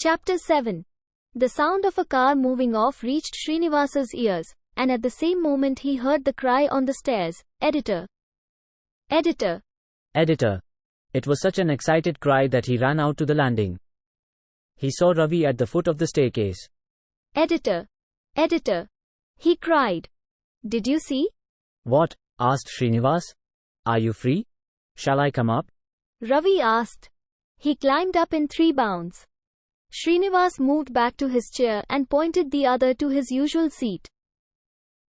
Chapter 7. The sound of a car moving off reached Srinivasa's ears, and at the same moment he heard the cry on the stairs, "Editor! Editor! Editor!" It was such an excited cry that he ran out to the landing. He saw Ravi at the foot of the staircase. "Editor! Editor!" he cried. "Did you see?" "What?" asked Srinivas. "Are you free? Shall I come up?" Ravi asked. He climbed up in 3 bounds. Srinivas moved back to his chair and pointed the other to his usual seat.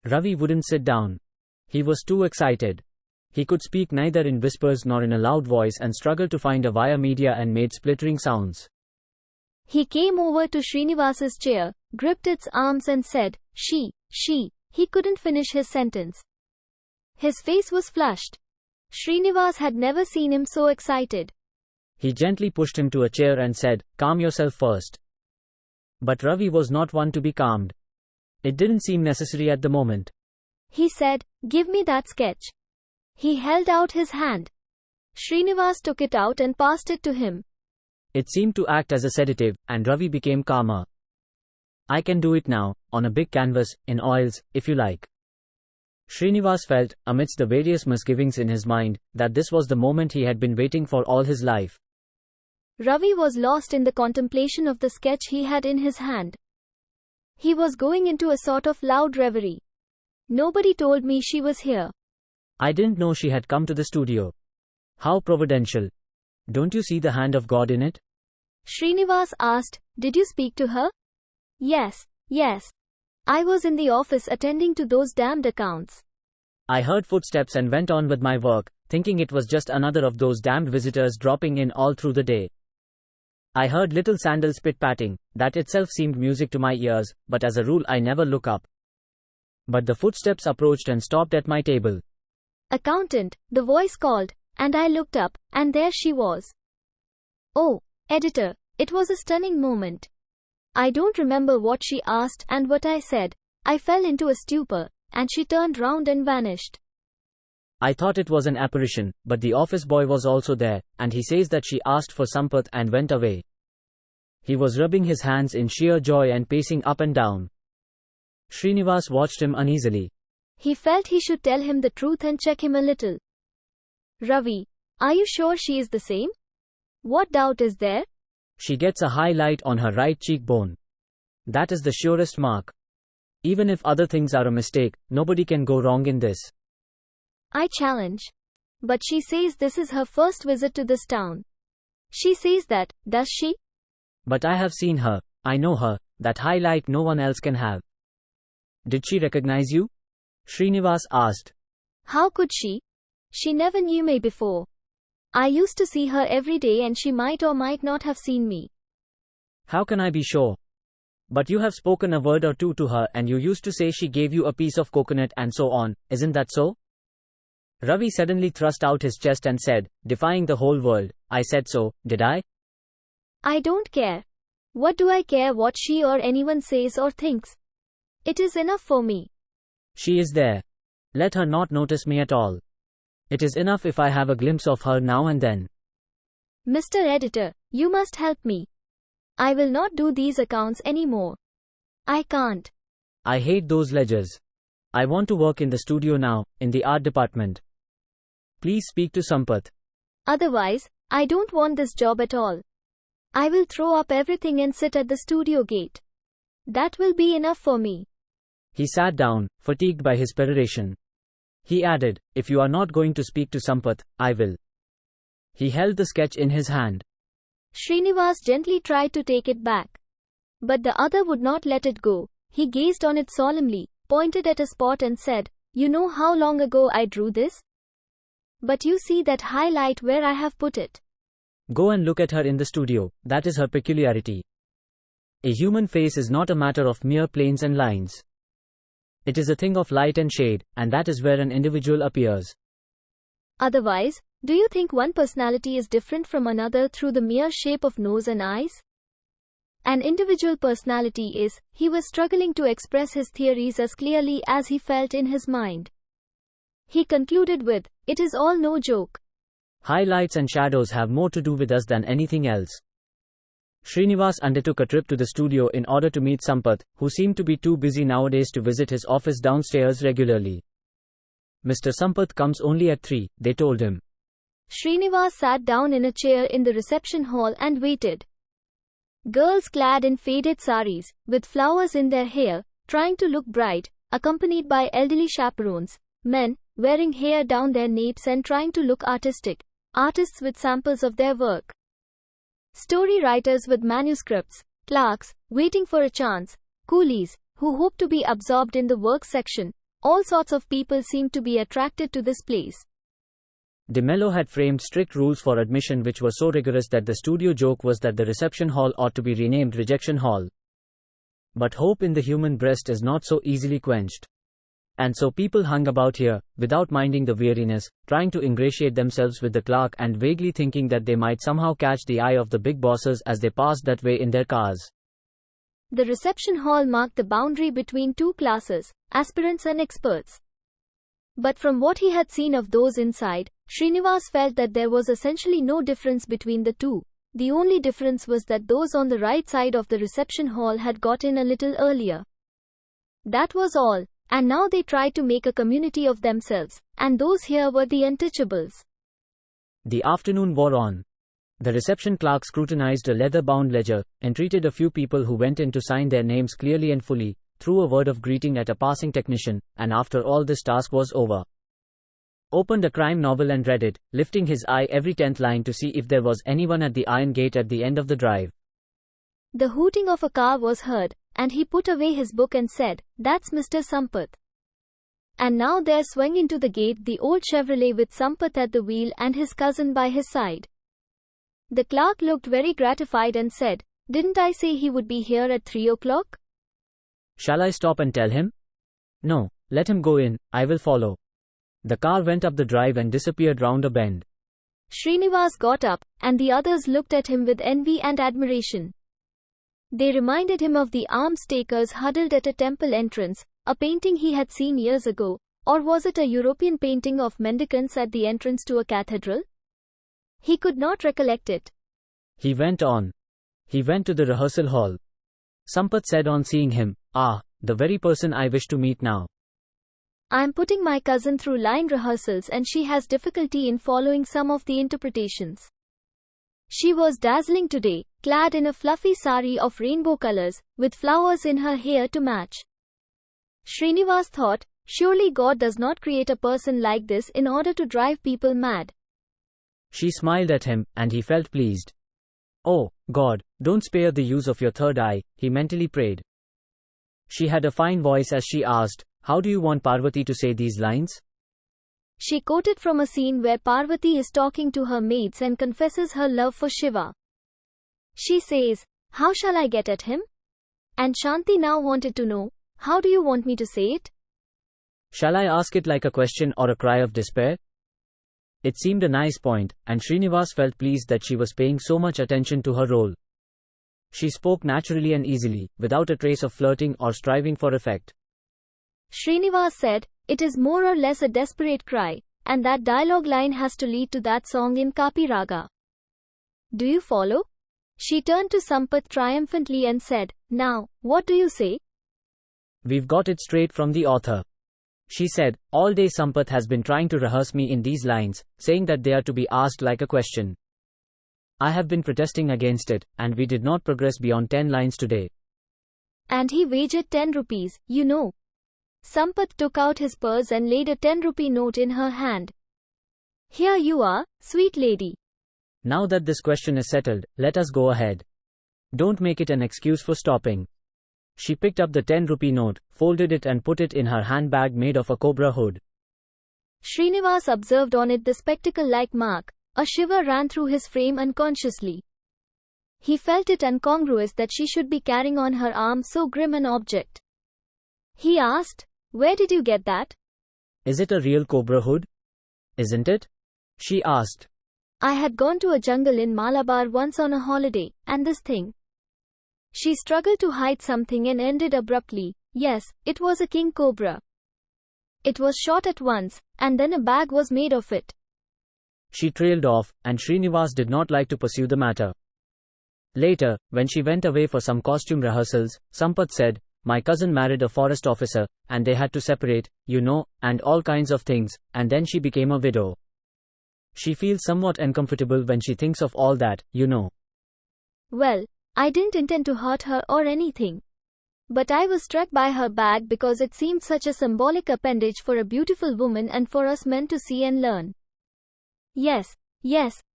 Ravi wouldn't sit down. He was too excited. He could speak neither in whispers nor in a loud voice and struggled to find a wire media and made splittering sounds. He came over to Srinivas's chair, gripped its arms and said, she. He couldn't finish his sentence. His face was flushed. Srinivas had never seen him so excited. He gently pushed him to a chair and said, "Calm yourself first." But Ravi was not one to be calmed. It didn't seem necessary at the moment. He said, "Give me that sketch." He held out his hand. Srinivas took it out and passed it to him. It seemed to act as a sedative, and Ravi became calmer. "I can do it now, on a big canvas, in oils, if you like." Srinivas felt, amidst the various misgivings in his mind, that this was the moment he had been waiting for all his life. Ravi was lost in the contemplation of the sketch he had in his hand. He was going into a sort of loud reverie. "Nobody told me she was here." "I didn't know she had come to the studio." "How providential. Don't you see the hand of God in it?" Srinivas asked, "Did you speak to her?" Yes. I was in the office attending to those damned accounts." "I heard footsteps and went on with my work, thinking it was just another of those damned visitors dropping in all through the day. I heard little sandals pit-patting, that itself seemed music to my ears, but as a rule I never look up. But the footsteps approached and stopped at my table." "Accountant," the voice called, and I looked up, and there she was. "Oh, editor," it was a stunning moment. I don't remember what she asked and what I said. I fell into a stupor, and she turned round and vanished. I thought it was an apparition, but the office boy was also there, and he says that she asked for Sampath and went away. He was rubbing his hands in sheer joy and pacing up and down. Srinivas watched him uneasily. He felt he should tell him the truth and check him a little. "Ravi, are you sure she is the same? What doubt is there?" "She gets a highlight on her right cheekbone. That is the surest mark. Even if other things are a mistake, nobody can go wrong in this." I challenge. "But she says this is her first visit to this town." "She says that, does she?" "But I have seen her, I know her, that highlight no one else can have." "Did she recognize you?" Srinivas asked. "How could she? She never knew me before. I used to see her every day and she might or might not have seen me." "How can I be sure? But you have spoken a word or two to her and you used to say she gave you a piece of coconut and so on, isn't that so?" Ravi suddenly thrust out his chest and said, defying the whole world, "I said so, did I?" "I don't care. What do I care what she or anyone says or thinks? It is enough for me." "She is there. Let her not notice me at all. It is enough if I have a glimpse of her now and then." "Mr. Editor, you must help me. I will not do these accounts anymore. I can't. I hate those ledgers. I want to work in the studio now, in the art department. Please speak to Sampath." Otherwise, I don't want this job at all. I will throw up everything and sit at the studio gate. That will be enough for me." He sat down, fatigued by his peroration. He added, "If you are not going to speak to Sampath, I will." He held the sketch in his hand. Srinivas gently tried to take it back. But the other would not let it go. He gazed on it solemnly, pointed at a spot and said, "You know how long ago I drew this? But you see that highlight where I have put it? Go and look at her in the studio, that is her peculiarity. A human face is not a matter of mere planes and lines. It is a thing of light and shade, and that is where an individual appears." Otherwise, do you think one personality is different from another through the mere shape of nose and eyes? An individual personality is, he was struggling to express his theories as clearly as he felt in his mind. He concluded with, "It is all no joke. Highlights and shadows have more to do with us than anything else. Srinivas undertook a trip to the studio in order to meet Sampath, who seemed to be too busy nowadays to visit his office downstairs regularly. Mr. Sampath comes only at 3, they told him. Srinivas sat down in a chair in the reception hall and waited. Girls clad in faded saris, with flowers in their hair, trying to look bright, accompanied by elderly chaperones. Men, wearing hair down their napes and trying to look artistic. Artists with samples of their work. Story writers with manuscripts. Clerks, waiting for a chance. Coolies, who hope to be absorbed in the work section. All sorts of people seemed to be attracted to this place. De Mello had framed strict rules for admission which were so rigorous that the studio joke was that the reception hall ought to be renamed Rejection Hall. But hope in the human breast is not so easily quenched. And so people hung about here, without minding the weariness, trying to ingratiate themselves with the clerk and vaguely thinking that they might somehow catch the eye of the big bosses as they passed that way in their cars. The reception hall marked the boundary between two classes, aspirants and experts. But from what he had seen of those inside, Srinivas felt that there was essentially no difference between the two. The only difference was that those on the right side of the reception hall had got in a little earlier. That was all, and now they tried to make a community of themselves, and those here were the untouchables. The afternoon wore on. The reception clerk scrutinized a leather-bound ledger, entreated a few people who went in to sign their names clearly and fully, threw a word of greeting at a passing technician, and after all this task was over, opened a crime novel and read it, lifting his eye every 10th line to see if there was anyone at the iron gate at the end of the drive. The hooting of a car was heard, and he put away his book and said, "That's Mr. Sampath." And now there swung into the gate the old Chevrolet with Sampath at the wheel and his cousin by his side. The clerk looked very gratified and said, "Didn't I say he would be here at 3 o'clock? Shall I stop and tell him? No, let him go in, I will follow. The car went up the drive and disappeared round a bend. Srinivas got up, and the others looked at him with envy and admiration. They reminded him of the alms takers huddled at a temple entrance, a painting he had seen years ago, or was it a European painting of mendicants at the entrance to a cathedral? He could not recollect it. He went on. He went to the rehearsal hall. Sampath said on seeing him, "Ah, the very person I wish to meet now. I am putting my cousin through line rehearsals and she has difficulty in following some of the interpretations. She was dazzling today, clad in a fluffy sari of rainbow colors, with flowers in her hair to match." Srinivas thought, surely God does not create a person like this in order to drive people mad. She smiled at him, and he felt pleased. "Oh, God, don't spare the use of your third eye," he mentally prayed. She had a fine voice as she asked, "How do you want Parvati to say these lines?" She quoted from a scene where Parvati is talking to her maids and confesses her love for Shiva. She says, "How shall I get at him?" And Shanti now wanted to know, "How do you want me to say it?" Shall I ask it like a question or a cry of despair? It seemed a nice point, and Srinivas felt pleased that she was paying so much attention to her role. She spoke naturally and easily, without a trace of flirting or striving for effect. Srinivas said, "It is more or less a desperate cry, and that dialogue line has to lead to that song in Kapi Raga. Do you follow?" She turned to Sampath triumphantly and said, "Now, what do you say?" "We've got it straight from the author," she said. "All day Sampath has been trying to rehearse me in these lines, saying that they are to be asked like a question. I have been protesting against it, and we did not progress beyond 10 lines today." And he wagered 10 rupees, you know. Sampath took out his purse and laid a 10-rupee note in her hand. "Here you are, sweet lady. Now that this question is settled, let us go ahead. Don't make it an excuse for stopping." She picked up the 10-rupee note, folded it and put it in her handbag made of a cobra hood. Srinivas observed on it the spectacle-like mark. A shiver ran through his frame unconsciously. He felt it incongruous that she should be carrying on her arm so grim an object. He asked, "Where did you get that?" "Is it a real cobra hood? Isn't it?" she asked. "I had gone to a jungle in Malabar once on a holiday, and this thing." She struggled to hide something and ended abruptly, "Yes, it was a king cobra. It was shot at once, and then a bag was made of it." She trailed off, and Srinivas did not like to pursue the matter. Later, when she went away for some costume rehearsals, Sampath said, "My cousin married a forest officer, and they had to separate, and all kinds of things, and then she became a widow. She feels somewhat uncomfortable when she thinks of all that. Well, I didn't intend to hurt her or anything. But I was struck by her bag because it seemed such a symbolic appendage for a beautiful woman and for us men to see and learn." Yes,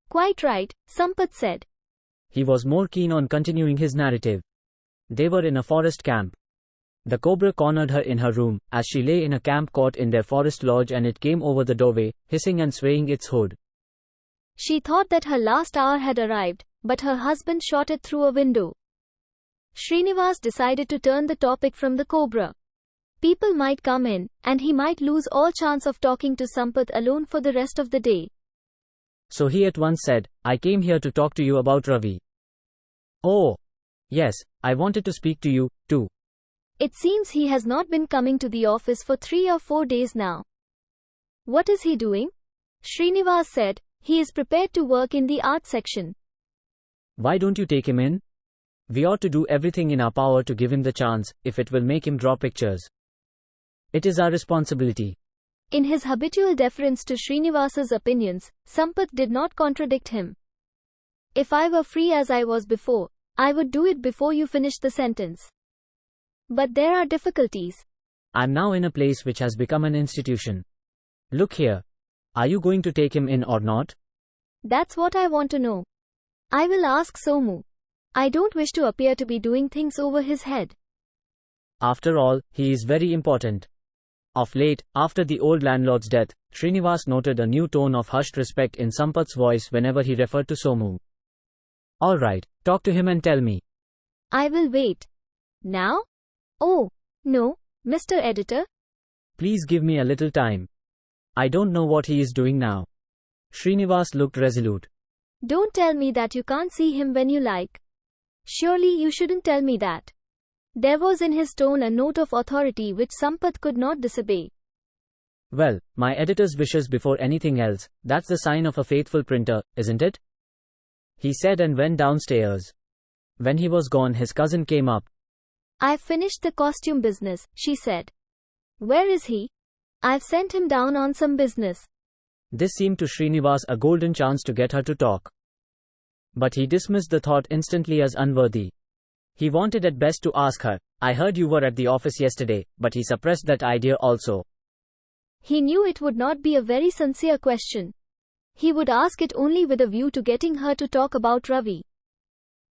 quite right, Sampath said. He was more keen on continuing his narrative. They were in a forest camp. The cobra cornered her in her room, as she lay in a camp cot in their forest lodge, and it came over the doorway, hissing and swaying its hood. She thought that her last hour had arrived, but her husband shot it through a window. Srinivas decided to turn the topic from the cobra. People might come in, and he might lose all chance of talking to Sampath alone for the rest of the day. So he at once said, "I came here to talk to you about Ravi." "Oh, yes, I wanted to speak to you, too." "It seems he has not been coming to the office for 3 or 4 days now." "What is he doing?" Srinivas said, "He is prepared to work in the art section." "Why don't you take him in? We ought to do everything in our power to give him the chance, if it will make him draw pictures. It is our responsibility." In his habitual deference to Srinivas's opinions, Sampath did not contradict him. "If I were free as I was before, I would do it before you finish the sentence. But there are difficulties." "I'm now in a place which has become an institution. Look here. Are you going to take him in or not?" "That's what I want to know. I will ask Somu. I don't wish to appear to be doing things over his head." After all, he is very important. Of late, after the old landlord's death, Srinivas noted a new tone of hushed respect in Sampath's voice whenever he referred to Somu. "All right, talk to him and tell me." "I will wait." "Now?" "Oh, no, Mr. Editor." "Please give me a little time. I don't know what he is doing now." Srinivas looked resolute. "Don't tell me that you can't see him when you like. Surely you shouldn't tell me that." There was in his tone a note of authority which Sampath could not disobey. "Well, my editor's wishes before anything else, that's the sign of a faithful printer, isn't it?" he said, and went downstairs. When he was gone, his cousin came up. "I've finished the costume business," she said. "Where is he?" "I've sent him down on some business." This seemed to Srinivas a golden chance to get her to talk. But he dismissed the thought instantly as unworthy. He wanted at best to ask her, "I heard you were at the office yesterday," but he suppressed that idea also. He knew it would not be a very sincere question. He would ask it only with a view to getting her to talk about Ravi.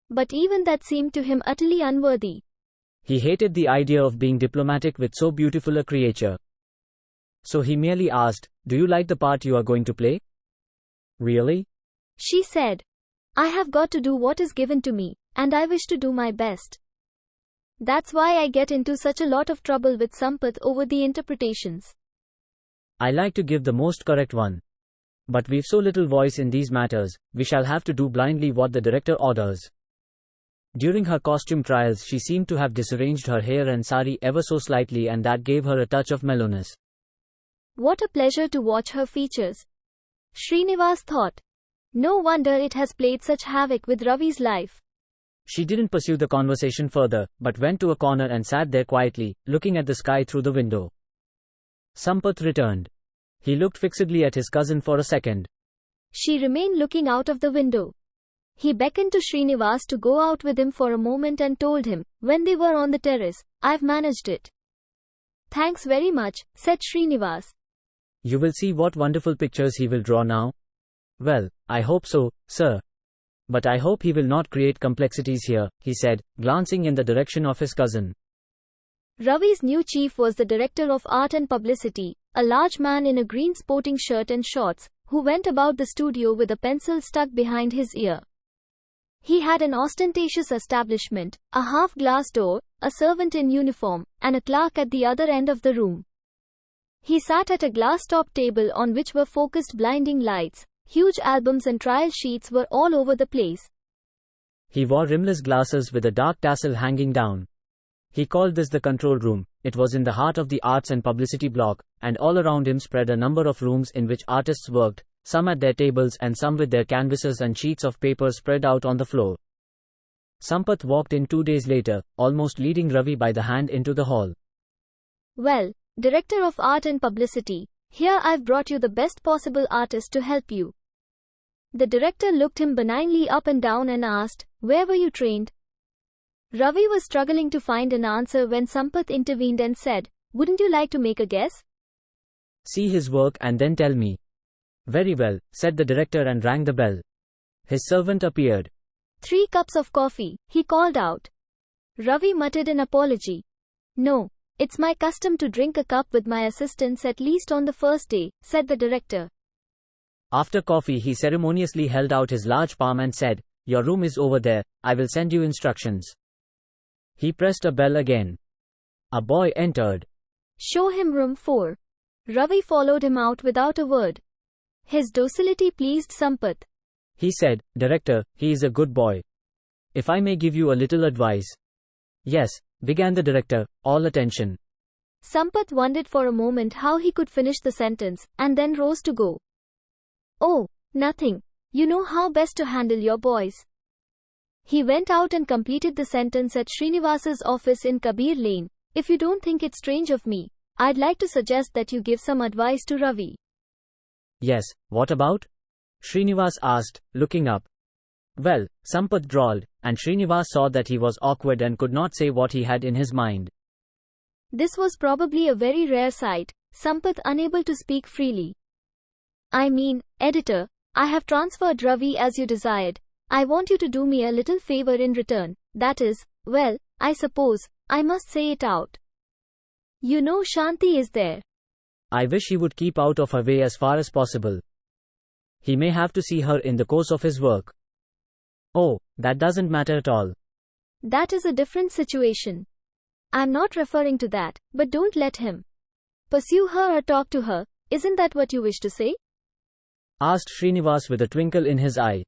But even that seemed to him utterly unworthy. He hated the idea of being diplomatic with so beautiful a creature. So he merely asked, "Do you like the part you are going to play?" "Really?" she said. "I have got to do what is given to me, and I wish to do my best. That's why I get into such a lot of trouble with Sampath over the interpretations." "I like to give the most correct one. But we've so little voice in these matters, we shall have to do blindly what the director orders." During her costume trials, she seemed to have disarranged her hair and sari ever so slightly, and that gave her a touch of mellowness. What a pleasure to watch her features, Srinivas thought. No wonder it has played such havoc with Ravi's life. She didn't pursue the conversation further, but went to a corner and sat there quietly, looking at the sky through the window. Sampath returned. He looked fixedly at his cousin for a second. She remained looking out of the window. He beckoned to Srinivas to go out with him for a moment and told him, when they were on the terrace, "I've managed it." "Thanks very much," said Srinivas. "You will see what wonderful pictures he will draw now." "Well, I hope so, sir. But I hope he will not create complexities here," he said, glancing in the direction of his cousin. Ravi's new chief was the director of art and publicity, a large man in a green sporting shirt and shorts, who went about the studio with a pencil stuck behind his ear. He had an ostentatious establishment, a half-glass door, a servant in uniform, and a clerk at the other end of the room. He sat at a glass-top table on which were focused blinding lights. Huge albums and trial sheets were all over the place. He wore rimless glasses with a dark tassel hanging down. He called this the control room. It was in the heart of the arts and publicity block, and all around him spread a number of rooms in which artists worked, some at their tables and some with their canvases and sheets of paper spread out on the floor. Sampath walked in 2 days later, almost leading Ravi by the hand into the hall. Well, Director of Art and Publicity, here I've brought you the best possible artist to help you. The director looked him benignly up and down and asked, where were you trained? Ravi was struggling to find an answer when Sampath intervened and said, wouldn't you like to make a guess? See his work and then tell me. Very well, said the director and rang the bell. His servant appeared. 3 cups of coffee, he called out. Ravi muttered an apology. No, it's my custom to drink a cup with my assistants at least on the first day, said the director. After coffee, he ceremoniously held out his large palm and said, your room is over there, I will send you instructions. He pressed a bell again. A boy entered. Show him room 4. Ravi followed him out without a word. His docility pleased Sampath. He said, Director, he is a good boy. If I may give you a little advice. Yes, began the director, all attention. Sampath wondered for a moment how he could finish the sentence, and then rose to go. Oh, nothing. You know how best to handle your boys. He went out and completed the sentence at Srinivas's office in Kabir Lane. If you don't think it strange of me, I'd like to suggest that you give some advice to Ravi. Yes, what about? Srinivas asked, looking up. Well, Sampath drawled, and Srinivas saw that he was awkward and could not say what he had in his mind. This was probably a very rare sight, Sampath unable to speak freely. I mean, editor, I have transferred Ravi as you desired. I want you to do me a little favor in return, that is, well, I suppose, I must say it out. You know Shanti is there. I wish he would keep out of her way as far as possible. He may have to see her in the course of his work. Oh, that doesn't matter at all. That is a different situation. I'm not referring to that, but don't let him pursue her or talk to her, isn't that what you wish to say? Asked Srinivas with a twinkle in his eye.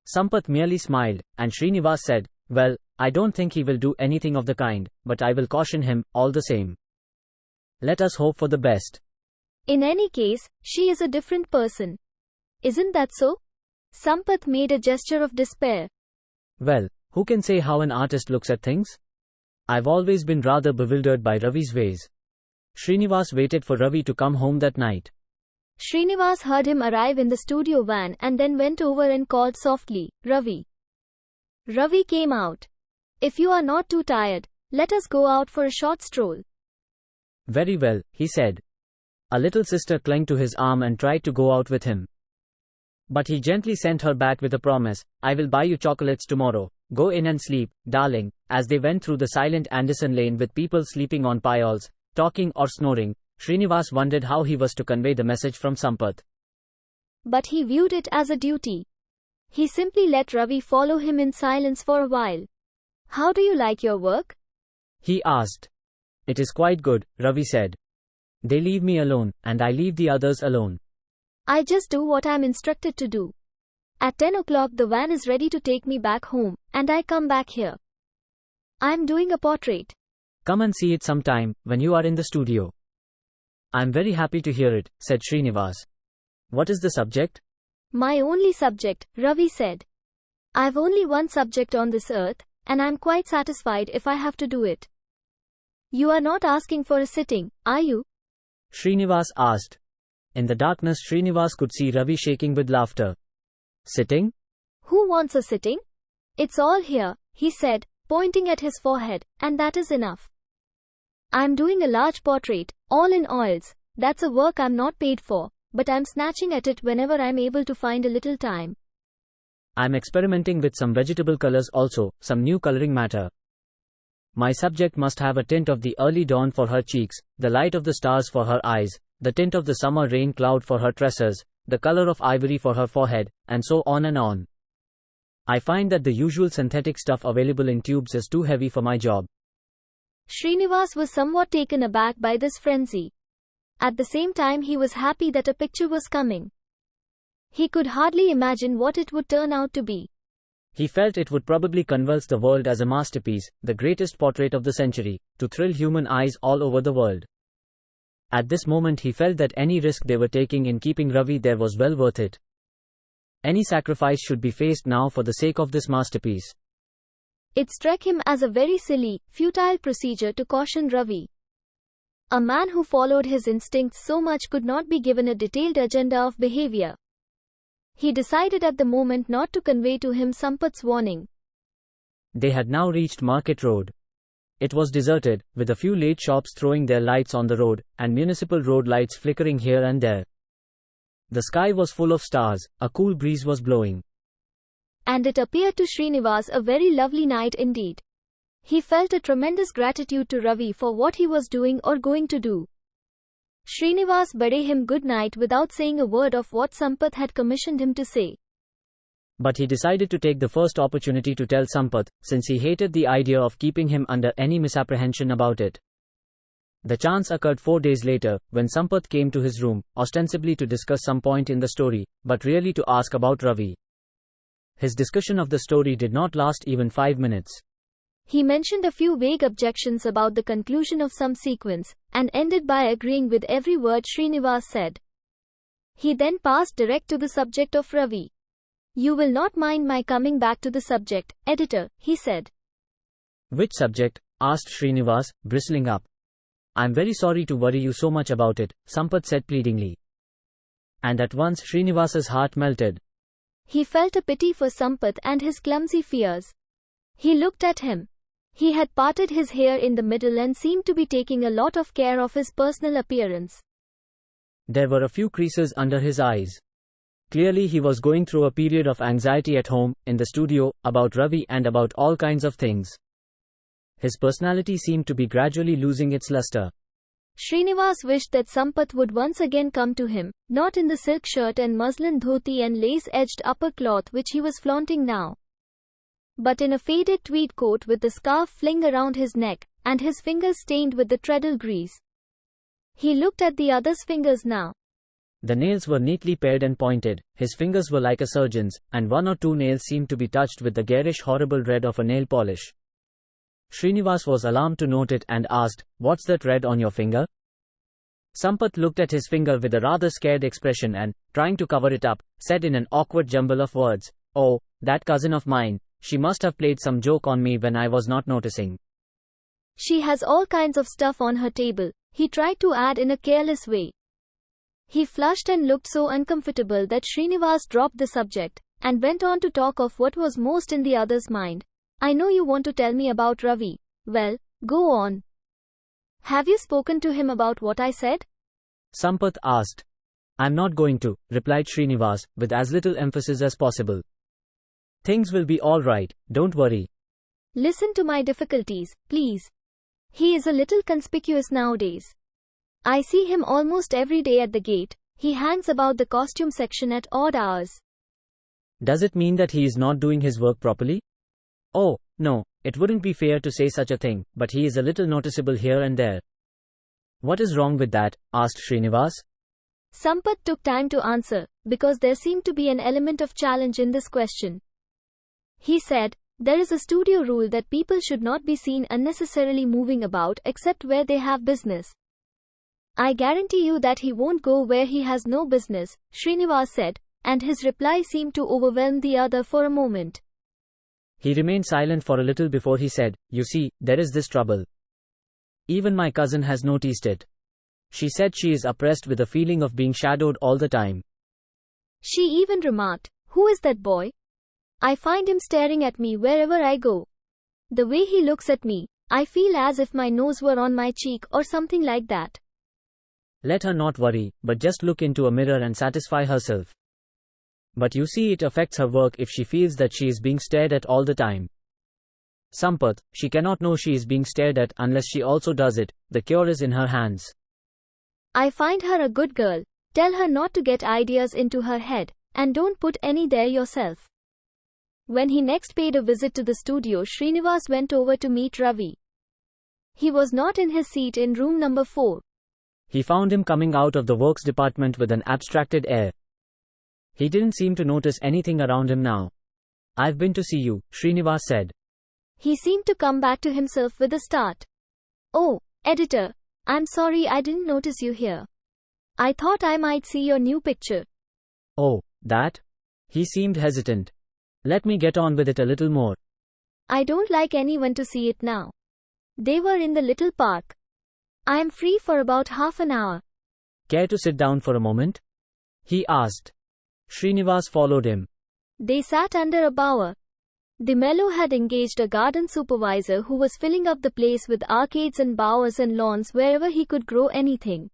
Sampath merely smiled, and Srinivas said, well, I don't think he will do anything of the kind, but I will caution him, all the same. Let us hope for the best. In any case, she is a different person. Isn't that so? Sampath made a gesture of despair. Well, who can say how an artist looks at things? I've always been rather bewildered by Ravi's ways. Srinivas waited for Ravi to come home that night. Srinivas heard him arrive in the studio van and then went over and called softly, Ravi. Ravi came out. If you are not too tired, let us go out for a short stroll. Very well, he said. A little sister clung to his arm and tried to go out with him. But he gently sent her back with a promise, I will buy you chocolates tomorrow. Go in and sleep, darling. As they went through the silent Anderson lane with people sleeping on piles, talking or snoring, Srinivas wondered how he was to convey the message from Sampath. But he viewed it as a duty. He simply let Ravi follow him in silence for a while. How do you like your work? He asked. It is quite good, Ravi said. They leave me alone, and I leave the others alone. I just do what I'm instructed to do. At 10 o'clock the van is ready to take me back home, and I come back here. I'm doing a portrait. Come and see it sometime, when you are in the studio. I'm very happy to hear it, said Srinivas. What is the subject? My only subject, Ravi said. I've only one subject on this earth, and I'm quite satisfied if I have to do it. You are not asking for a sitting, are you? Srinivas asked. In the darkness Srinivas could see Ravi shaking with laughter. Sitting? Who wants a sitting? It's all here, he said, pointing at his forehead, and that is enough. I'm doing a large portrait, all in oils. That's a work I'm not paid for, but I'm snatching at it whenever I'm able to find a little time. I'm experimenting with some vegetable colors also, some new coloring matter. My subject must have a tint of the early dawn for her cheeks, the light of the stars for her eyes, the tint of the summer rain cloud for her tresses, the color of ivory for her forehead, and so on and on. I find that the usual synthetic stuff available in tubes is too heavy for my job. Srinivas was somewhat taken aback by this frenzy. At the same time he was happy that a picture was coming. He could hardly imagine what it would turn out to be. He felt it would probably convulse the world as a masterpiece, the greatest portrait of the century, to thrill human eyes all over the world. At this moment he felt that any risk they were taking in keeping Ravi there was well worth it. Any sacrifice should be faced now for the sake of this masterpiece. It struck him as a very silly, futile procedure to caution Ravi. A man who followed his instincts so much could not be given a detailed agenda of behavior. He decided at the moment not to convey to him Sampath's warning. They had now reached Market Road. It was deserted, with a few late shops throwing their lights on the road, and municipal road lights flickering here and there. The sky was full of stars, a cool breeze was blowing. And it appeared to Srinivas a very lovely night indeed. He felt a tremendous gratitude to Ravi for what he was doing or going to do. Srinivas bade him good night without saying a word of what Sampath had commissioned him to say. But he decided to take the first opportunity to tell Sampath, since he hated the idea of keeping him under any misapprehension about it. The chance occurred 4 days later, when Sampath came to his room, ostensibly to discuss some point in the story, but really to ask about Ravi. His discussion of the story did not last even 5 minutes. He mentioned a few vague objections about the conclusion of some sequence, and ended by agreeing with every word Srinivas said. He then passed direct to the subject of Ravi. "You will not mind my coming back to the subject, editor," he said. "Which subject?" asked Srinivas, bristling up. "I'm very sorry to worry you so much about it," Sampath said pleadingly. And at once Srinivas's heart melted. He felt a pity for Sampath and his clumsy fears. He looked at him. He had parted his hair in the middle and seemed to be taking a lot of care of his personal appearance. There were a few creases under his eyes. Clearly he was going through a period of anxiety at home, in the studio, about Ravi and about all kinds of things. His personality seemed to be gradually losing its luster. Srinivas wished that Sampath would once again come to him, not in the silk shirt and muslin dhoti and lace-edged upper cloth which he was flaunting now, but in a faded tweed coat with the scarf fling around his neck, and his fingers stained with the treadle grease. He looked at the other's fingers now. The nails were neatly pared and pointed, his fingers were like a surgeon's, and 1 or 2 nails seemed to be touched with the garish horrible red of a nail polish. Srinivas was alarmed to note it and asked, "What's that red on your finger?" Sampath looked at his finger with a rather scared expression and, trying to cover it up, said in an awkward jumble of words, "Oh, that cousin of mine. She must have played some joke on me when I was not noticing. She has all kinds of stuff on her table," he tried to add in a careless way. He flushed and looked so uncomfortable that Srinivas dropped the subject, and went on to talk of what was most in the other's mind. "I know you want to tell me about Ravi. Well, go on. Have you spoken to him about what I said?" Sampath asked. "I'm not going to," replied Srinivas, with as little emphasis as possible. "Things will be all right, don't worry." "Listen to my difficulties, please. He is a little conspicuous nowadays. I see him almost every day at the gate. He hangs about the costume section at odd hours." "Does it mean that he is not doing his work properly?" "Oh, no, it wouldn't be fair to say such a thing, but he is a little noticeable here and there." "What is wrong with that?" asked Srinivas. Sampath took time to answer, because there seemed to be an element of challenge in this question. He said, "There is a studio rule that people should not be seen unnecessarily moving about except where they have business." "I guarantee you that he won't go where he has no business," Srinivas said, and his reply seemed to overwhelm the other for a moment. He remained silent for a little before he said, "You see, there is this trouble. Even my cousin has noticed it. She said she is oppressed with a feeling of being shadowed all the time. She even remarked, 'Who is that boy? I find him staring at me wherever I go. The way he looks at me, I feel as if my nose were on my cheek or something like that.'" Let her not worry, but just look into a mirror and satisfy herself. But you see, it affects her work if she feels that she is being stared at all the time. Sampath, she cannot know she is being stared at unless she also does it. The cure is in her hands. "I find her a good girl. Tell her not to get ideas into her head, and don't put any there yourself." When he next paid a visit to the studio, Srinivas went over to meet Ravi. He was not in his seat in room number 4. He found him coming out of the works department with an abstracted air. He didn't seem to notice anything around him now. "I've been to see you," Srinivas said. He seemed to come back to himself with a start. "Oh, editor, I'm sorry I didn't notice you here. I thought I might see your new picture." "Oh, that?" He seemed hesitant. "Let me get on with it a little more." I don't like anyone to see it now. They were in the little park. I am free for about half an hour. Care to sit down for a moment? He asked. Srinivas followed him. They sat under a bower. The Mellow had engaged a garden supervisor who was filling up the place with arcades and bowers and lawns wherever he could grow anything.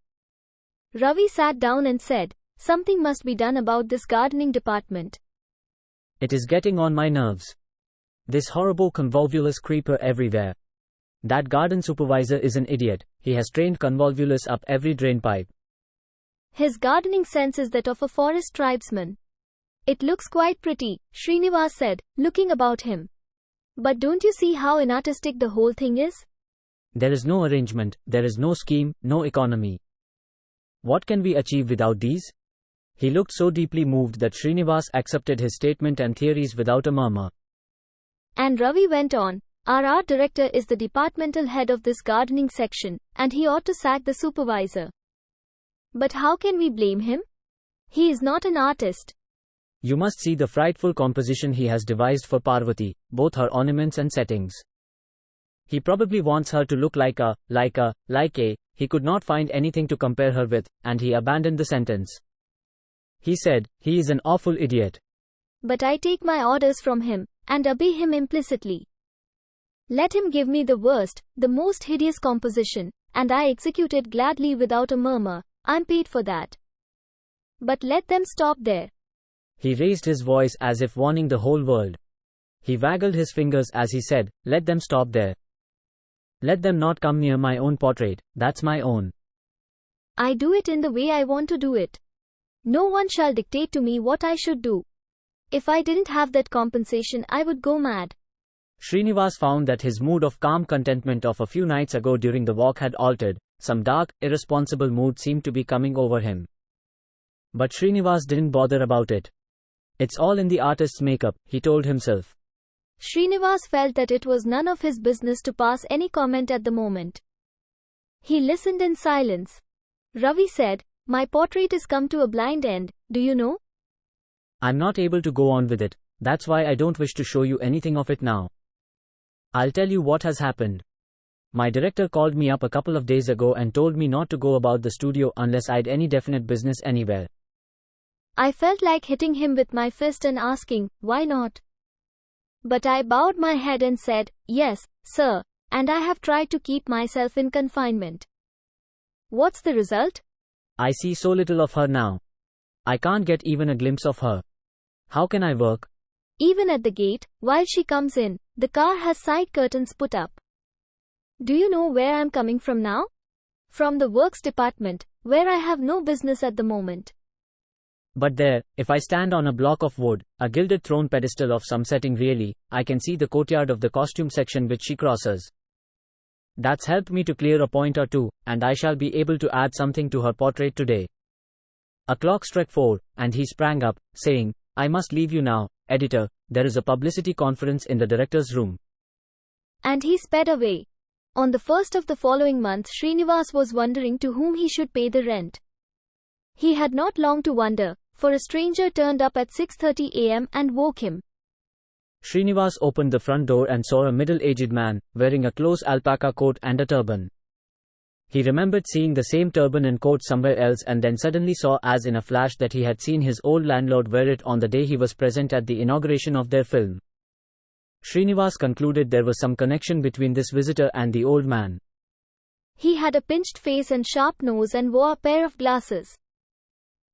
Ravi sat down and said, "Something must be done about this gardening department. It is getting on my nerves. This horrible convolvulus creeper everywhere. That garden supervisor is an idiot. He has trained convolvulus up every drain pipe. His gardening sense is that of a forest tribesman." "It looks quite pretty," Srinivas said, looking about him. "But don't you see how inartistic the whole thing is?" There is no arrangement, there is no scheme, no economy. What can we achieve without these? He looked so deeply moved that Srinivas accepted his statement and theories without a murmur. And Ravi went on, "Our art director is the departmental head of this gardening section, and he ought to sack the supervisor. But how can we blame him? He is not an artist. You must see the frightful composition he has devised for Parvati, both her ornaments and settings. He probably wants her to look like a, he could not find anything to compare her with, and he abandoned the sentence. He said, he is an awful idiot. But I take my orders from him, and obey him implicitly. Let him give me the worst, the most hideous composition, and I execute it gladly without a murmur. I'm paid for that. But let them stop there." He raised his voice as if warning the whole world. He waggled his fingers as he said, "Let them stop there. Let them not come near my own portrait, that's my own. I do it in the way I want to do it. No one shall dictate to me what I should do. If I didn't have that compensation, I would go mad." Srinivas found that his mood of calm contentment of a few nights ago during the walk had altered. Some dark, irresponsible mood seemed to be coming over him. But Srinivas didn't bother about it. It's all in the artist's makeup, he told himself. Srinivas felt that it was none of his business to pass any comment at the moment. He listened in silence. Ravi said, "My portrait is come to a blind end, do you know? I'm not able to go on with it, that's why I don't wish to show you anything of it now. I'll tell you what has happened. My director called me up a couple of days ago and told me not to go about the studio unless I'd any definite business anywhere." I felt like hitting him with my fist and asking, "Why not?" But I bowed my head and said, "Yes, sir, and I have tried to keep myself in confinement. What's the result? I see so little of her now. I can't get even a glimpse of her. How can I work?" Even at the gate, while she comes in, the car has side curtains put up. "Do you know where I'm coming from now? From the works department, where I have no business at the moment. But there, if I stand on a block of wood, a gilded throne pedestal of some setting really, I can see the courtyard of the costume section which she crosses. That's helped me to clear a point or two, and I shall be able to add something to her portrait today." A clock struck 4, and he sprang up, saying, "I must leave you now, editor, there is a publicity conference in the director's room." And he sped away. On the 1st of the following month, Srinivas was wondering to whom he should pay the rent. He had not long to wonder, for a stranger turned up at 6:30 a.m. and woke him. Srinivas opened the front door and saw a middle-aged man, wearing a close alpaca coat and a turban. He remembered seeing the same turban and coat somewhere else and then suddenly saw as in a flash that he had seen his old landlord wear it on the day he was present at the inauguration of their film. Srinivas concluded there was some connection between this visitor and the old man. He had a pinched face and sharp nose and wore a pair of glasses.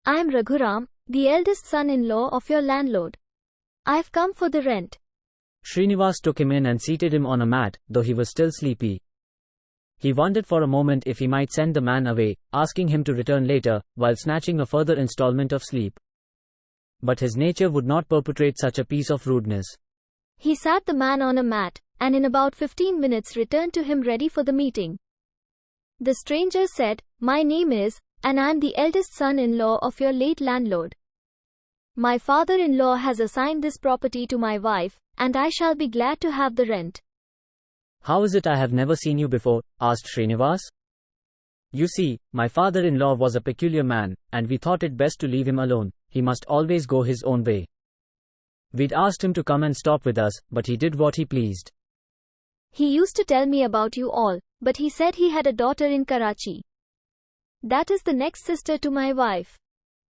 "I am Raghuram, the eldest son-in-law of your landlord. I've come for the rent." Srinivas took him in and seated him on a mat, though he was still sleepy. He wondered for a moment if he might send the man away, asking him to return later, while snatching a further installment of sleep. But his nature would not perpetrate such a piece of rudeness. He sat the man on a mat, and in about 15 minutes returned to him ready for the meeting. The stranger said, "My name is, and I am the eldest son-in-law of your late landlord. My father-in-law has assigned this property to my wife, and I shall be glad to have the rent." "How is it I have never seen you before?" asked Srinivas. "You see, my father-in-law was a peculiar man, and we thought it best to leave him alone. He must always go his own way." We'd asked him to come and stop with us, but he did what he pleased. He used to tell me about you all, but he said he had a daughter in Karachi. That is the next sister to my wife.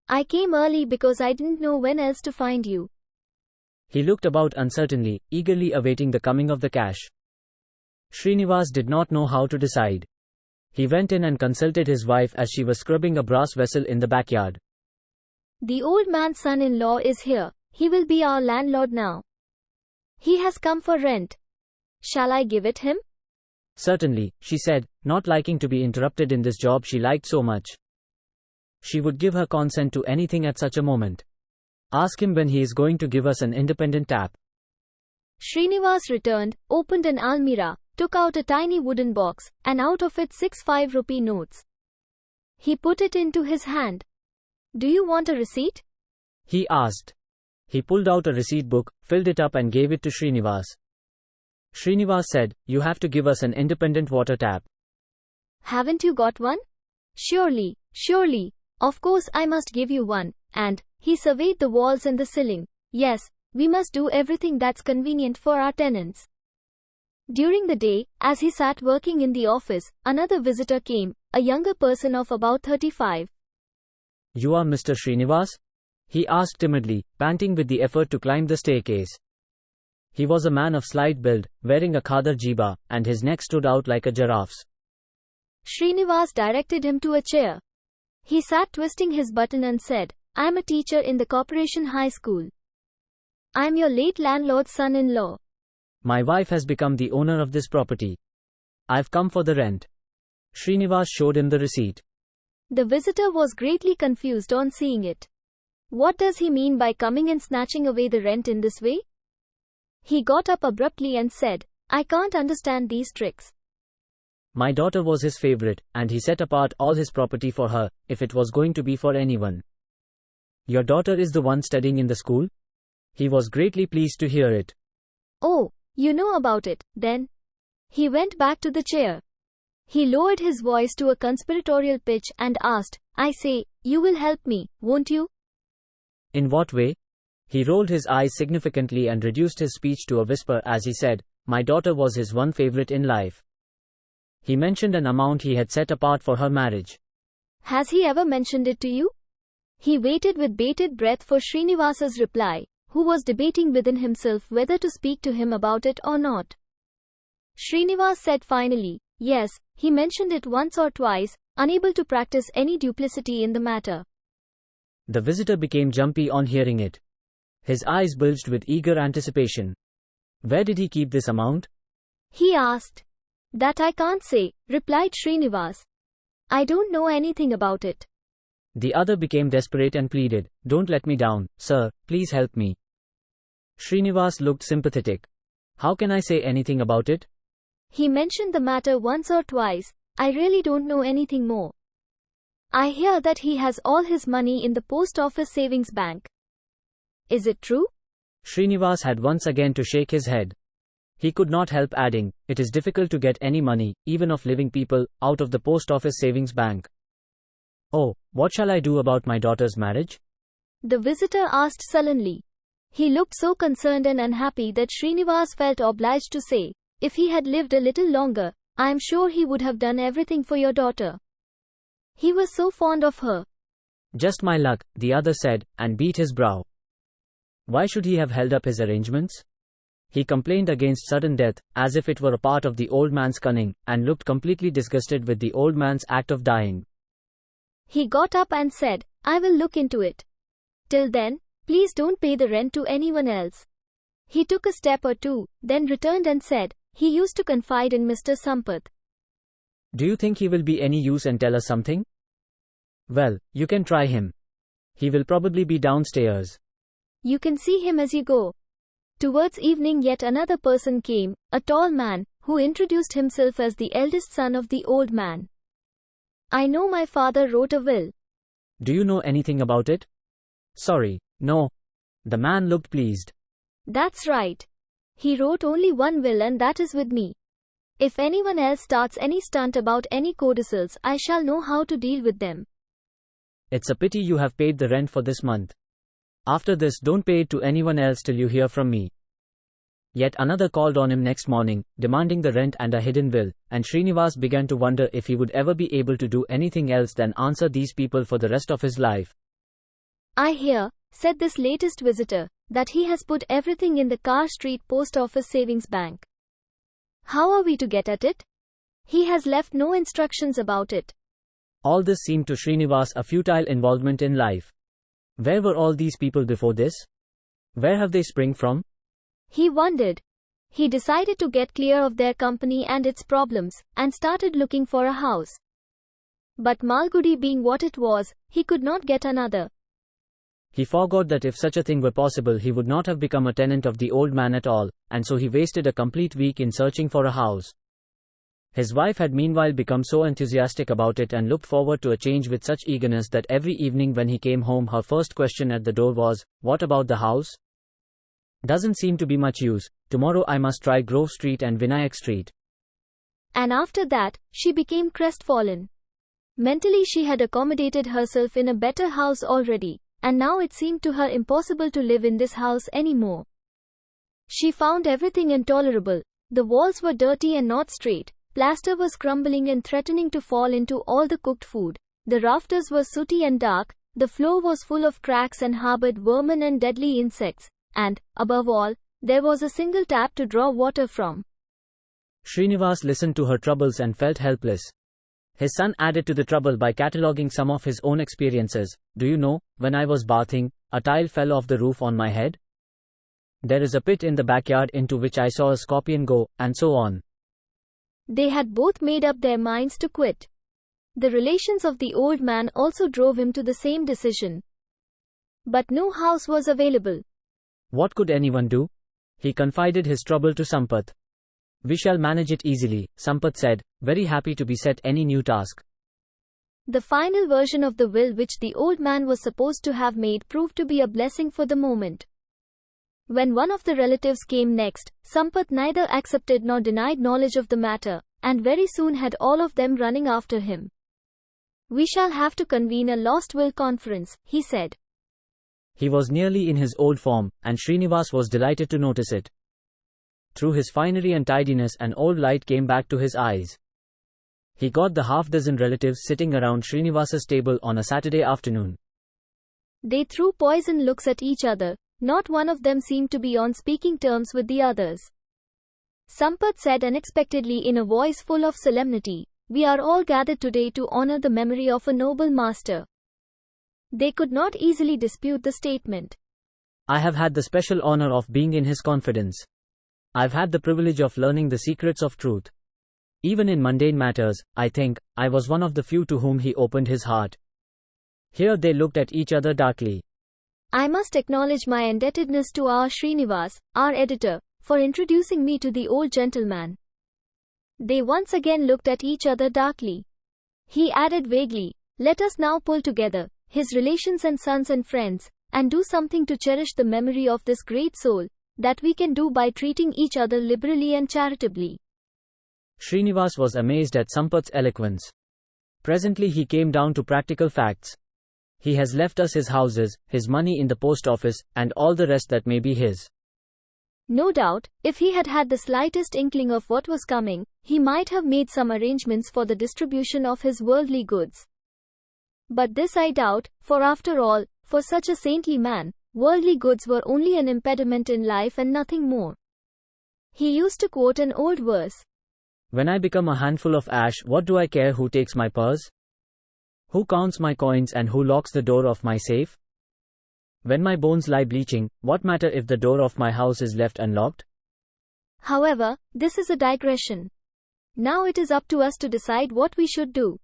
I came early because I didn't know when else to find you. He looked about uncertainly, eagerly awaiting the coming of the cash. Srinivas did not know how to decide. He went in and consulted his wife as she was scrubbing a brass vessel in the backyard. The old man's son-in-law is here. He will be our landlord now. He has come for rent. Shall I give it him? Certainly, she said, not liking to be interrupted in this job she liked so much. She would give her consent to anything at such a moment. Ask him when he is going to give us an independent tap. Srinivas returned, opened an almirah, took out a tiny wooden box, and out of it 6 5-rupee notes. He put it into his hand. Do you want a receipt? He asked. He pulled out a receipt book, filled it up and gave it to Srinivas. Srinivas said, you have to give us an independent water tap. Haven't you got one? Surely. Of course I must give you one. And he surveyed the walls and the ceiling. Yes, we must do everything that's convenient for our tenants. During the day, as he sat working in the office, another visitor came, a younger person of about 35. You are Mr. Srinivas? He asked timidly, panting with the effort to climb the staircase. He was a man of slight build, wearing a khadar jiba, and his neck stood out like a giraffe's. Srinivas directed him to a chair. He sat twisting his button and said, I am a teacher in the Corporation High School. I am your late landlord's son-in-law. My wife has become the owner of this property. I've come for the rent. Srinivas showed him the receipt. The visitor was greatly confused on seeing it. What does he mean by coming and snatching away the rent in this way? He got up abruptly and said, I can't understand these tricks. My daughter was his favorite, and he set apart all his property for her, if it was going to be for anyone. Your daughter is the one studying in the school? He was greatly pleased to hear it. Oh, you know about it, then? He went back to the chair. He lowered his voice to a conspiratorial pitch and asked, I say, you will help me, won't you? In what way? He rolled his eyes significantly and reduced his speech to a whisper as he said, my daughter was his one favorite in life. He mentioned an amount he had set apart for her marriage. Has he ever mentioned it to you? He waited with bated breath for Srinivas's reply, who was debating within himself whether to speak to him about it or not. Srinivas said finally, yes, he mentioned it once or twice, unable to practice any duplicity in the matter. The visitor became jumpy on hearing it. His eyes bulged with eager anticipation. Where did he keep this amount? He asked. That I can't say, replied Srinivas. I don't know anything about it. The other became desperate and pleaded, don't let me down, sir, please help me. Srinivas looked sympathetic. How can I say anything about it? He mentioned the matter once or twice. I really don't know anything more. I hear that he has all his money in the post office savings bank. Is it true? Srinivas had once again to shake his head. He could not help adding, it is difficult to get any money, even of living people, out of the post office savings bank. Oh, what shall I do about my daughter's marriage? The visitor asked sullenly. He looked so concerned and unhappy that Srinivas felt obliged to say, if he had lived a little longer, I am sure he would have done everything for your daughter. He was so fond of her. Just my luck, the other said, and beat his brow. Why should he have held up his arrangements? He complained against sudden death, as if it were a part of the old man's cunning, and looked completely disgusted with the old man's act of dying. He got up and said, I will look into it. Till then, please don't pay the rent to anyone else. He took a step or two, then returned and said, he used to confide in Mr. Sampath. Do you think he will be any use and tell us something? Well, you can try him. He will probably be downstairs. You can see him as you go. Towards evening yet another person came, a tall man, who introduced himself as the eldest son of the old man. I know my father wrote a will. Do you know anything about it? Sorry, no. The man looked pleased. That's right. He wrote only one will and that is with me. If anyone else starts any stunt about any codicils, I shall know how to deal with them. It's a pity you have paid the rent for this month. After this, don't pay it to anyone else till you hear from me. Yet another called on him next morning, demanding the rent and a hidden bill, and Srinivas began to wonder if he would ever be able to do anything else than answer these people for the rest of his life. I hear, said this latest visitor, that he has put everything in the Car Street Post Office Savings Bank. How are we to get at it? He has left no instructions about it. All this seemed to Srinivas a futile involvement in life. Where were all these people before this? Where have they sprung from? He wondered. He decided to get clear of their company and its problems, and started looking for a house. But Malgudi being what it was, he could not get another. He forgot that if such a thing were possible, he would not have become a tenant of the old man at all, and so he wasted a complete week in searching for a house. His wife had meanwhile become so enthusiastic about it and looked forward to a change with such eagerness that every evening when he came home, her first question at the door was, "What about the house? Doesn't seem to be much use. Tomorrow I must try Grove Street and Vinayak Street." And after that, she became crestfallen. Mentally she had accommodated herself in a better house already, and now it seemed to her impossible to live in this house anymore. She found everything intolerable. The walls were dirty and not straight. Plaster was crumbling and threatening to fall into all the cooked food. The rafters were sooty and dark. The floor was full of cracks and harbored vermin and deadly insects. And, above all, there was a single tap to draw water from. Srinivas listened to her troubles and felt helpless. His son added to the trouble by cataloguing some of his own experiences. "Do you know, when I was bathing, a tile fell off the roof on my head. There is a pit in the backyard into which I saw a scorpion go," and so on. They had both made up their minds to quit. The relations of the old man also drove him to the same decision. But no house was available. What could anyone do? He confided his trouble to Sampath. "We shall manage it easily," Sampath said, very happy to be set any new task. The final version of the will which the old man was supposed to have made proved to be a blessing for the moment. When one of the relatives came next, Sampath neither accepted nor denied knowledge of the matter, and very soon had all of them running after him. "We shall have to convene a lost will conference," he said. He was nearly in his old form, and Srinivas was delighted to notice it. Through his finery and tidiness, an old light came back to his eyes. He got the half-dozen relatives sitting around Srinivas's table on a Saturday afternoon. They threw poison looks at each other. Not one of them seemed to be on speaking terms with the others. Sampath said unexpectedly in a voice full of solemnity, "We are all gathered today to honor the memory of a noble master." They could not easily dispute the statement. "I have had the special honor of being in his confidence. I've had the privilege of learning the secrets of truth. Even in mundane matters, I think, I was one of the few to whom he opened his heart." Here they looked at each other darkly. "I must acknowledge my indebtedness to our Srinivas, our editor, for introducing me to the old gentleman." They once again looked at each other darkly. He added vaguely, "Let us now pull together, his relations and sons and friends, and do something to cherish the memory of this great soul, that we can do by treating each other liberally and charitably." Srinivas was amazed at Sampath's eloquence. Presently he came down to practical facts. He has left us his houses, his money in the post office, and all the rest that may be his. No doubt, if he had had the slightest inkling of what was coming, he might have made some arrangements for the distribution of his worldly goods. But this I doubt, for after all, for such a saintly man, worldly goods were only an impediment in life and nothing more. He used to quote an old verse. "When I become a handful of ash, what do I care who takes my purse? Who counts my coins and who locks the door of my safe? When my bones lie bleaching, what matter if the door of my house is left unlocked?" However, this is a digression. Now it is up to us to decide what we should do.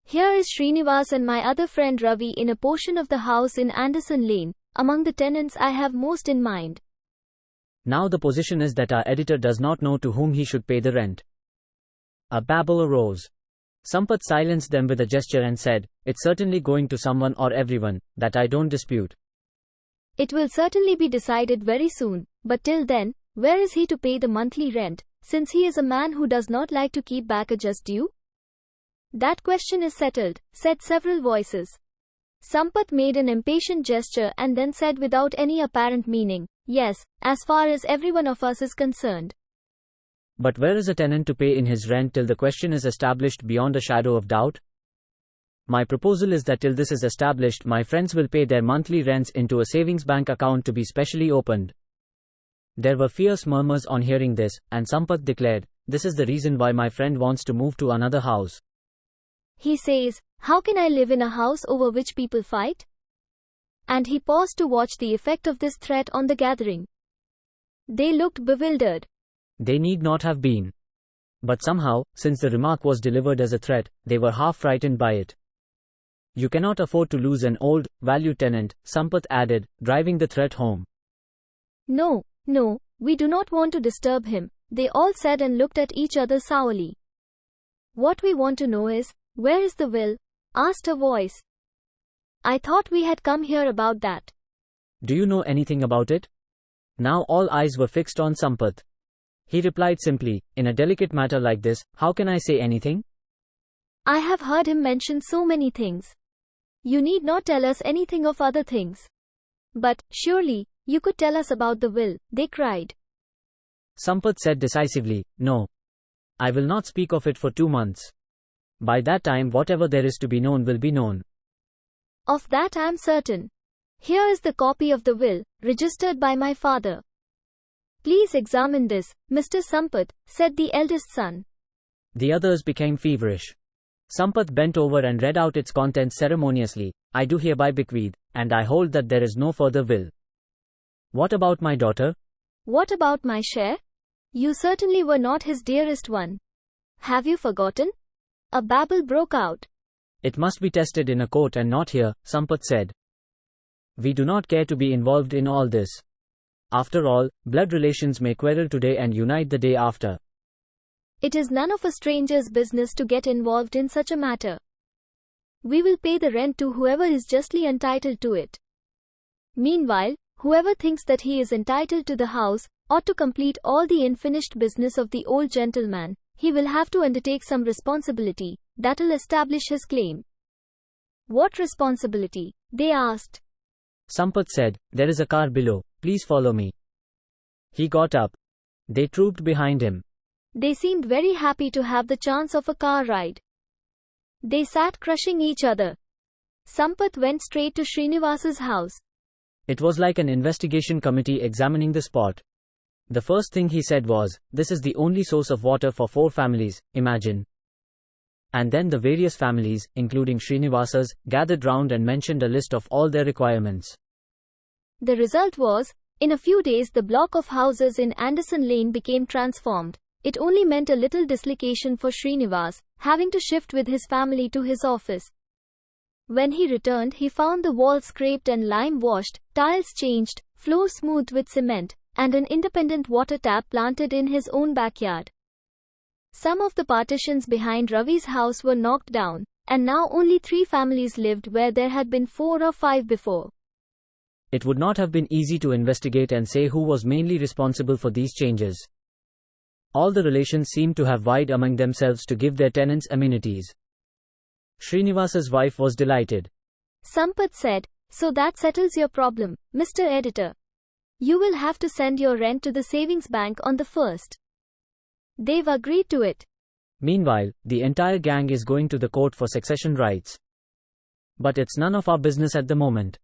Here is Srinivas and my other friend Ravi in a portion of the house in Anderson Lane, among the tenants I have most in mind. Now the position is that our editor does not know to whom he should pay the rent. A babble arose. Sampath silenced them with a gesture and said, "It's certainly going to someone or everyone, that I don't dispute. It will certainly be decided very soon, but till then, where is he to pay the monthly rent, since he is a man who does not like to keep back a just due?" "That question is settled," said several voices. Sampath made an impatient gesture and then said without any apparent meaning, "Yes, as far as every one of us is concerned." But where is a tenant to pay in his rent till the question is established beyond a shadow of doubt? My proposal is that till this is established, my friends will pay their monthly rents into a savings bank account to be specially opened. There were fierce murmurs on hearing this, and Sampath declared, "This is the reason why my friend wants to move to another house." He says, "How can I live in a house over which people fight?" And he paused to watch the effect of this threat on the gathering. They looked bewildered. They need not have been. But somehow, since the remark was delivered as a threat, they were half frightened by it. "You cannot afford to lose an old, valued tenant," Sampath added, driving the threat home. No, we do not want to disturb him," they all said and looked at each other sourly. "What we want to know is, where is the will?" asked a voice. "I thought we had come here about that." "Do you know anything about it?" Now all eyes were fixed on Sampath. He replied simply, "In a delicate matter like this, how can I say anything?" "I have heard him mention so many things. You need not tell us anything of other things." "But, surely, you could tell us about the will," they cried. Sampath said decisively, "No. I will not speak of it for 2 months. By that time whatever there is to be known will be known." "Of that I am certain. Here is the copy of the will, registered by my father." "Please examine this, Mr. Sampath," said the eldest son. The others became feverish. Sampath bent over and read out its contents ceremoniously. "I do hereby bequeath, and I hold that there is no further will." "What about my daughter?" "What about my share? You certainly were not his dearest one. Have you forgotten?" A babble broke out. "It must be tested in a court and not here," Sampath said. "We do not care to be involved in all this. After all, blood relations may quarrel today and unite the day after. It is none of a stranger's business to get involved in such a matter. We will pay the rent to whoever is justly entitled to it. Meanwhile, whoever thinks that he is entitled to the house ought to complete all the unfinished business of the old gentleman. He will have to undertake some responsibility that'll establish his claim." "What responsibility?" they asked. Sampath said, "There is a car below. Please follow me." He got up. They trooped behind him. They seemed very happy to have the chance of a car ride. They sat crushing each other. Sampath went straight to Srinivas's house. It was like an investigation committee examining the spot. The first thing he said was, "This is the only source of water for 4 families, imagine." And then the various families, including Srinivasa's, gathered round and mentioned a list of all their requirements. The result was, in a few days the block of houses in Anderson Lane became transformed. It only meant a little dislocation for Srinivas, having to shift with his family to his office. When he returned, he found the walls scraped and lime washed, tiles changed, floor smoothed with cement, and an independent water tap planted in his own backyard. Some of the partitions behind Ravi's house were knocked down, and now only 3 families lived where there had been 4 or 5 before. It would not have been easy to investigate and say who was mainly responsible for these changes. All the relations seemed to have vied among themselves to give their tenants amenities. Srinivasa's wife was delighted. Sampath said, "So that settles your problem, Mr. Editor. You will have to send your rent to the savings bank on the 1st. They've agreed to it." Meanwhile, the entire gang is going to the court for succession rights. But it's none of our business at the moment.